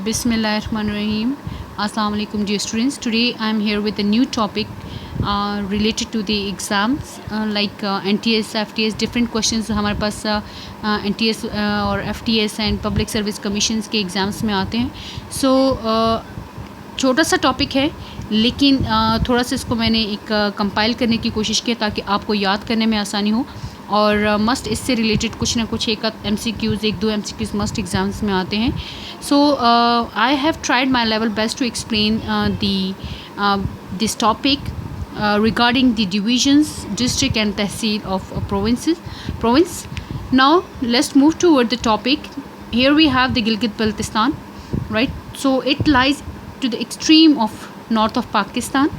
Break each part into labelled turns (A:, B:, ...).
A: Bismillahirrahmanirrahim. Assalamu alaikum dear students. Today I am here with a new topic related to the exams like NTS, FTS, different questions हमारे पास NTS और FTS and Public Service Commissions के exams में आते हैं. So छोटा सा topic है लेकिन थोड़ा सा इसको मैंने एक कंपाइल करने की कोशिश की ताकि आपको याद करने में आसानी हो और मस्ट इससे रिलेटेड कुछ ना कुछ एक MCQs, एक दो MCQs मस्ट एग्ज़ाम्स में आते हैं. So I have tried my level best to explain this topic regarding the divisions, district and tehsil of province. Now let's move toward the topic. Here we have the Gilgit-Baltistan, right? So it lies to the extreme of north of Pakistan.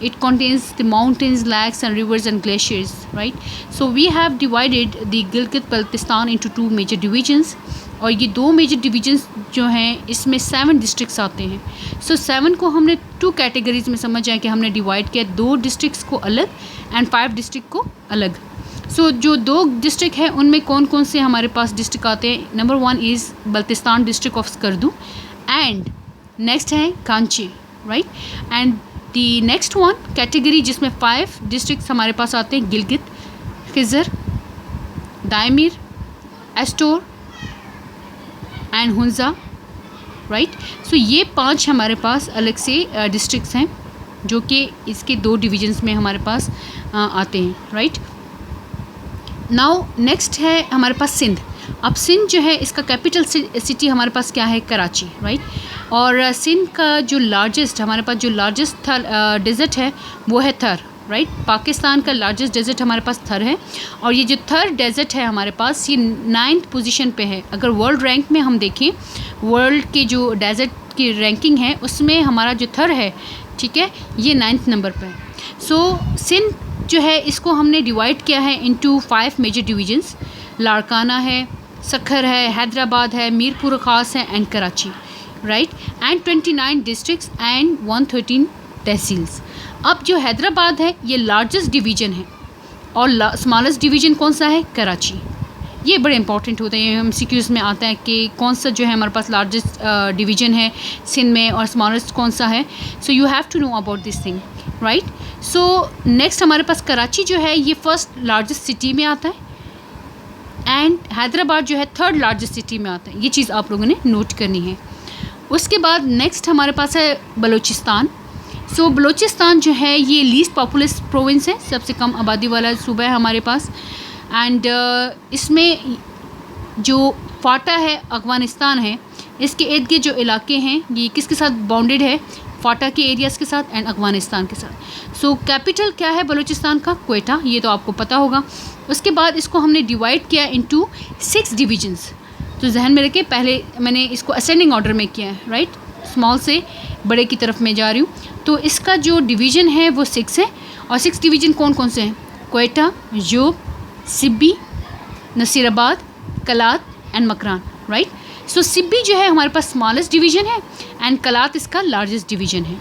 A: It contains the mountains, lakes and rivers and glaciers, right? So we have divided the Gilgit-Baltistan into two major divisions. और ये दो major divisions जो हैं इसमें 7 districts आते हैं. सो 7 को हमने 2 कैटेगरीज में समझ आए कि हमने डिवाइड किया, 2 डिस्ट्रिक्ट्स को अलग एंड 5 डिस्ट्रिक्ट को अलग. सो जो 2 डिस्ट्रिक्ट हैं उनमें कौन कौन से हमारे पास डिस्ट्रिक्ट आते हैं. Number 1 is Baltistan district of Skardu and next है Kanchi, right. And the next one category जिसमें 5 डिस्ट्रिक्ट्स हमारे पास आते हैं, Gilgit, Khizar, Diamer, Astore and Hunza, right. So ये 5 हमारे पास अलग से डिस्ट्रिक्ट्स हैं जो कि इसके 2 डिविजन्स में हमारे पास आते हैं, राइट. नाउ नेक्स्ट है हमारे पास सिंध. अब सिंध जो है इसका कैपिटल सिटी हमारे पास क्या है, कराची, राइट. और सिंध का जो लार्जेस्ट हमारे पास जो लार्जेस्ट डेजर्ट है वो है थर, राइट. पाकिस्तान का लार्जेस्ट डेजर्ट हमारे पास थर है और ये जो थर डेजर्ट है हमारे पास ये 9th पोजीशन पे है. अगर वर्ल्ड रैंक में हम देखें, वर्ल्ड के जो डेजर्ट की रैंकिंग है उसमें हमारा जो थर है, ठीक है, ये 9th नंबर पे है. सो सिंध जो है इसको हमने डिवाइड किया है इनटू 5 मेजर डिवीजन्स. लाड़काना है, सखर है, हैदराबाद है, मीरपुर ख़ास है and Karachi, right. And 29 districts and 113 tehsils. अब जो हैदराबाद है ये लार्जेस्ट डिवीज़न है और स्मॉलेस्ट डिवीज़न कौन सा है, कराची. ये बड़े इंपॉर्टेंट होते हैं, MCQs में आता है कि कौन सा जो है हमारे पास लार्जेस्ट डिवीज़न है सिंध में और स्मॉलेस्ट कौन सा है. So you have to know about this thing, right. So next हमारे पास कराची जो है ये फर्स्ट लार्जेस्ट सिटी में आता है एंड हैदराबाद जो है 3rd लार्जेस्ट सिटी में आता है. ये चीज़ आप लोगों ने नोट करनी है. उसके बाद नेक्स्ट हमारे पास है बलूचिस्तान. सो बलूचिस्तान जो है ये लीस्ट पॉपुलस प्रोविंस है, सबसे कम आबादी वाला सूबा है हमारे पास. एंड इसमें जो फाटा है अफ़गानिस्तान है, इसके इर्द गिर्द जो इलाके हैं ये किसके साथ बाउंडेड है, फाटा के एरियाज़ के साथ एंड अफ़गानिस्तान के साथ. सो कैपिटल क्या है बलूचिस्तान का, क्वेटा, ये तो आपको पता होगा. उसके बाद इसको हमने डिवाइड किया इनटू 6 डिवीजन्स. तो जहन में रखें, पहले मैंने इसको असेंडिंग ऑर्डर में किया है, राइट. स्मॉल से बड़े की तरफ मैं जा रही हूँ. तो इसका जो डिवीज़न है वो 6 है और 6 डिवीज़न कौन कौन से हैं, क्वेटा, जोब, सिब्बी, नसीराबाद, कलात एंड मकरान, राइट. सो सिब्बी जो है हमारे पास स्मॉलेस्ट डिवीज़न है एंड कलात इसका लार्जेस्ट डिवीज़न है.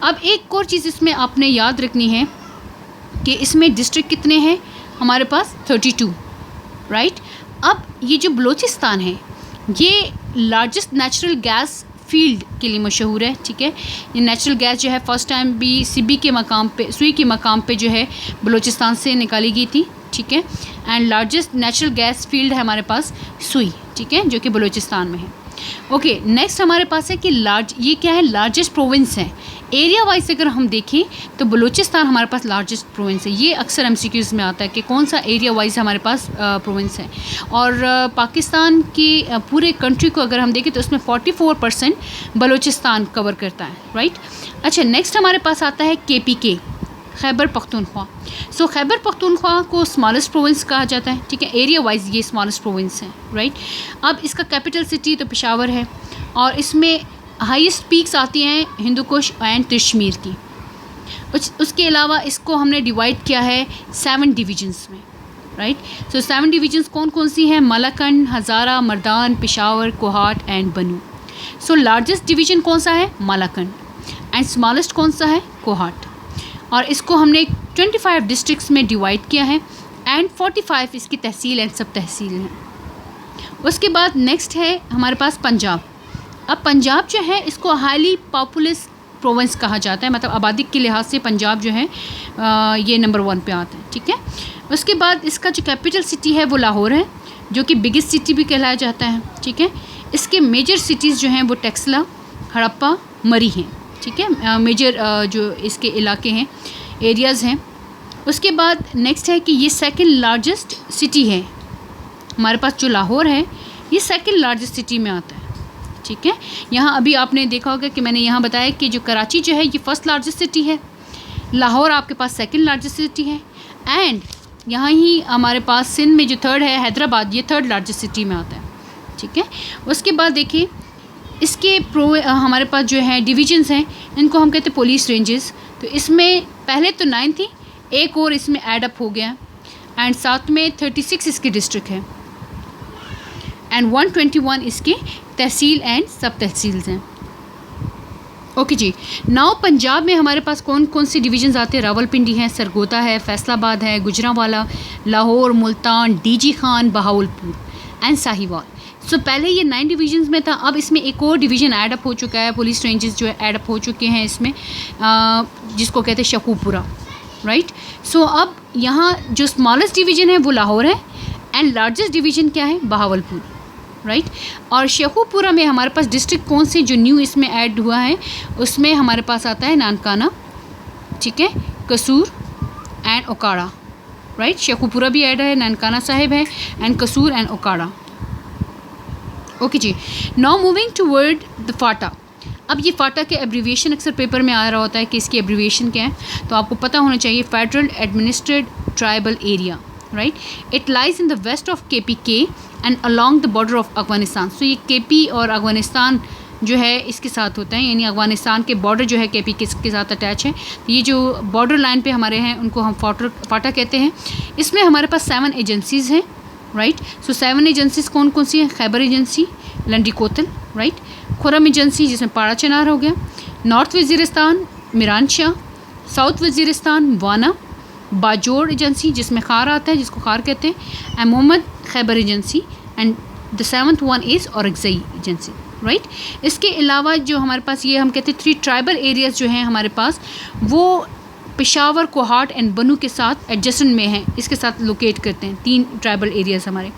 A: अब एक और चीज़ इसमें आपने याद रखनी है कि इसमें डिस्ट्रिक्ट कितने हैं हमारे पास, 32, राइट. अब ये जो बलूचिस्तान है ये लार्जेस्ट नेचुरल गैस फील्ड के लिए मशहूर है, ठीक है. ये नेचुरल गैस जो है फर्स्ट टाइम भी सिब्बी के मकाम पे, सुई के मकाम पे जो है बलूचिस्तान से निकाली गई थी, ठीक है. And largest natural gas field है हमारे पास सुई, ठीक है, जो कि बलूचिस्तान में है. ओके, नेक्स्ट हमारे पास है कि ये क्या है, लार्जेस्ट प्रोविंस है. एरिया वाइज अगर हम देखें तो बलूचिस्तान हमारे पास लार्जेस्ट प्रोविंस है. ये अक्सर MCQs में आता है कि कौन सा एरिया वाइज हमारे पास प्रोविंस है. और पाकिस्तान की पूरे कंट्री को अगर हम देखें तो उसमें 44% बलूचिस्तान कवर करता है, राइट. अच्छा, नेक्स्ट हमारे पास आता है KPK, खैबर पख्तूनख्वा. सो खैबर पख्तूनख्वा को स्मॉलेस्ट प्रोविंस कहा जाता है, ठीक है. एरिया वाइज ये स्मॉलेस्ट प्रोविंस है, राइट. अब इसका कैपिटल सिटी तो पेशावर है और इसमें हाईएस्ट पीक्स आती हैं हिंदुकुश एंड तिश्मीर की. उसके अलावा इसको हमने डिवाइड किया है 7 डिवीजन्स में, राइट. सो 7 डिवीजन्स कौन कौन सी हैं, मलाकंड, हज़ारा, मर्दान, पेशावर, कोहाट एंड बनू. सो लार्जेस्ट डिवीज़न कौन सा है, मलाकंड एंड स्मॉलेस्ट कौन सा है, कोहाट. और इसको हमने 25 डिस्ट्रिक्ट्स में डिवाइड किया है एंड 45 इसकी तहसील एंड सब तहसील हैं. उसके बाद नेक्स्ट है हमारे पास पंजाब. अब पंजाब जो है इसको हाईली पॉपुलस प्रोविंस कहा जाता है, मतलब आबादी के लिहाज से पंजाब जो है ये नंबर 1 पे आता है, ठीक है। उसके बाद इसका जो कैपिटल सिटी है वो लाहौर है, जो कि बिगेस्ट सिटी भी कहलाया जाता है, ठीक है। इसके मेजर सिटीज़ जो हैं वो टेक्सला, हड़प्पा, मरी हैं, ठीक है। मेजर जो इसके इलाके हैं, एरियाज़ हैं। उसके बाद नेक्स्ट है कि ये सेकंड लार्जेस्ट सिटी है हमारे पास, जो लाहौर है ये सेकंड लार्जेस्ट सिटी में आता है, ठीक है। यहाँ अभी आपने देखा होगा कि मैंने यहाँ बताया कि जो कराची जो है ये फर्स्ट लार्जेस्ट सिटी है, लाहौर आपके पास सेकंड लार्जेस्ट सिटी है, एंड यहाँ ही हमारे पास सिंध में जो थर्ड है हैदराबाद, ये थर्ड लार्जेस्ट सिटी में आता है, ठीक है। उसके बाद देखिए इसके हमारे पास जो है डिविजन्स हैं, इनको हम कहते हैं पुलिस रेंजेस। तो इसमें पहले तो 9 थी, एक और इसमें ऐड अप हो गया, एंड साथ में 36 इसके डिस्ट्रिक्ट है, एंड 121 इसके तहसील एंड सब तहसील्स हैं। ओके जी, नाउ पंजाब में हमारे पास कौन कौन से डिवीजन्स आते हैं? रावलपिंडी है, सरगोदा है, फैसलाबाद है, गुजरांवाला, लाहौर, मुल्तान, डीजी खान, बहावलपुर एंड साहिवाल। सो पहले ये 9 डिवीजन्स में था, अब इसमें एक और डिवीज़न ऐड अप हो चुका है, पुलिस रेंजेस जो है ऐड अप हो चुके हैं इसमें, जिसको कहते हैं शेखुपुरा, राइट। सो अब यहाँ जो स्मॉलेस्ट डिवीज़न है वो लाहौर है, एंड लार्जेस्ट डिवीज़न क्या है? बहावलपुर, राइट। और शेखुपुरा में हमारे पास डिस्ट्रिक्ट कौन से जो न्यू इसमें ऐड हुआ है, उसमें हमारे पास आता है नानकाना, ठीक है, कसूर एंड ओकाड़ा, राइट। शेखुपुरा भी ऐड है, नानकाना साहिब है, and Kasur and Okara. Okay ji, now moving toward the FATA. अब ये फाटा के एब्रीविएशन अक्सर पेपर में आ रहा होता है कि इसकी एब्रीविएशन क्या है, तो आपको पता होना चाहिए, federal administered tribal area, right. It lies in the west of KPK and along the border of Afghanistan. So ये KP और अफगानिस्तान जो है इसके साथ होता है, यानी अफगानिस्तान के बॉर्डर जो है KP के साथ अटैच है। तो ये जो बॉर्डर लाइन पे हमारे हैं उनको हम फाटा कहते हैं। इसमें हमारे पास 7 एजेंसीज़ हैं, राइट। सो 7 एजेंसीज़ कौन कौन सी हैं? Khyber agency, Landi कोतल, right, Khurram agency जिसमें पाड़ा चनार हो गया, नॉर्थ वज़ीरिस्तान मिरान शाह, साउथ वज़ीरिस्तान वाना, बाजोड़ एजेंसी जिसमें खार आता है, जिसको खार कहते हैं, and Mohammad Khyber agency, and the 7th one is Aurangzai agency, right. इसके अलावा जो हमारे पास ये हम कहते हैं 3 ट्राइबल एरियाज़ जो हैं हमारे पास, वो पेशावर, कोहाट एंड बनू के साथ एडजस्टेंट में हैं, इसके साथ लोकेट करते हैं 3 ट्राइबल एरियाज़ हमारे।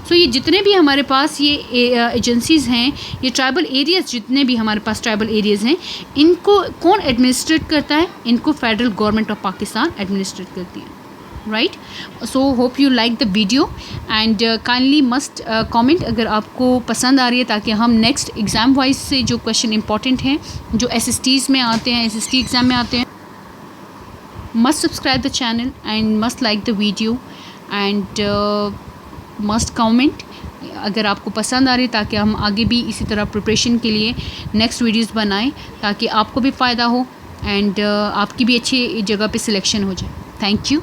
A: सो ये जितने भी हमारे पास ये एजेंसीज़ हैं, ये ट्राइबल एरियाज़ जितने भी हमारे पास ट्राइबल एरियाज़ हैं, इनको कौन एडमिनिस्ट्रेट करता है? इनको federal government of Pakistan administrate करती है, right. So hope you like the video, and kindly must comment अगर आपको पसंद आ रही है, ताकि हम नेक्स्ट एग्ज़ाम वाइज से जो क्वेश्चन इंपॉर्टेंट हैं, जो SSTs में आते हैं, SST एग्ज़ाम में आते हैं, must subscribe the channel and must like the video and must comment अगर आपको पसंद आ रही है, ताकि हम आगे भी इसी तरह प्रिपरेशन के लिए नेक्स्ट वीडियोस बनाएं, ताकि आपको भी फ़ायदा हो एंड आपकी भी अच्छी जगह पे सिलेक्शन हो जाए। Thank you.